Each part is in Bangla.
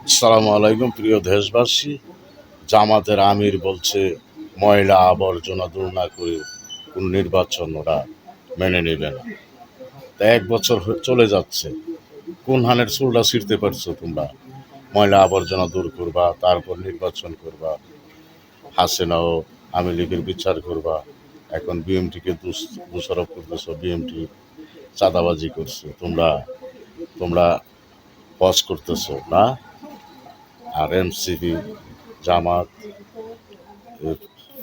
আসসালামু আলাইকুম প্রিয় দেশবাসী। জামাতের আমির বলছে ময়লা আবর্জনা দূর না করে কোন নির্বাচন ওরা মেনে নেবে না। তা 1 বছর চলে যাচ্ছে, কোন হানের চুলটা ছিঁড়তে পারছো তোমরা? ময়লা আবর্জনা দূর করবা, তারপর নির্বাচন করবা, হাসিনা ও আওয়ামী লীগের বিচার করবা। এখন বিএমটিকে দোষারোপ করতেছো, বিএমটি চাঁদাবাজি করছে, তোমরা তোমরা পজ করতেছো না? আর এনসিপি, জামাত,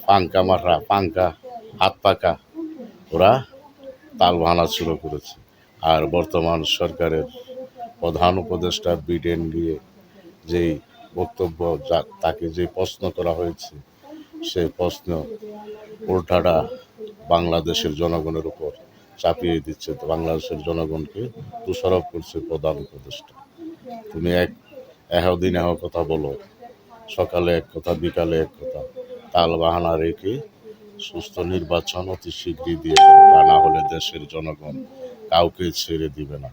পাঙ্কা মাররা পাঙ্কা হাত পাকা, ওরা তাল ভাঙা শুরু করেছে। আর বর্তমান সরকারের প্রধান উপদেষ্টা বিডেন নিয়ে যেই বক্তব্য, তাকে যে প্রশ্ন করা হয়েছে, সেই প্রশ্ন উল্টাটা বাংলাদেশের জনগণের উপর চাপিয়ে দিচ্ছে। তো বাংলাদেশের জনগণকে দোষারোপ করছে প্রধান উপদেষ্টা। তুমি দিন কথা বলো, সকালে এক কথা, বিকালে এক কথা, তাল বাহানা রেখে সুস্থ নির্বাচন অতি শীঘ্রই দিয়ে দেবে। তা না হলে দেশের জনগণ কাউকে ছেড়ে দিবে না।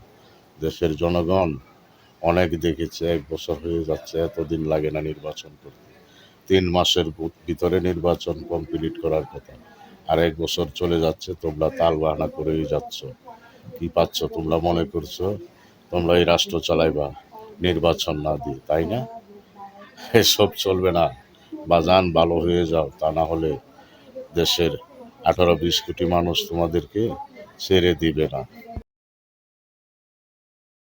দেশের জনগণ অনেক দেখেছে, 1 বছর হয়ে যাচ্ছে, এতদিন লাগে না নির্বাচন করতে। 3 মাসের ভিতরে নির্বাচন কমপ্লিট করার কথা, আর 1 বছর চলে যাচ্ছে, তোমরা তাল বাহানা করেই যাচ্ছ। কি পাচ্ছ তোমরা? মনে করছো তোমরা এই রাষ্ট্র চালাইবা নির্বাচন না দিয়ে, তাই না? এসব চলবে না। বাজান, ভালো হয়ে যাও, তা না হলে দেশের 18-20 কোটি মানুষ তোমাদেরকে ছেড়ে দিবে না।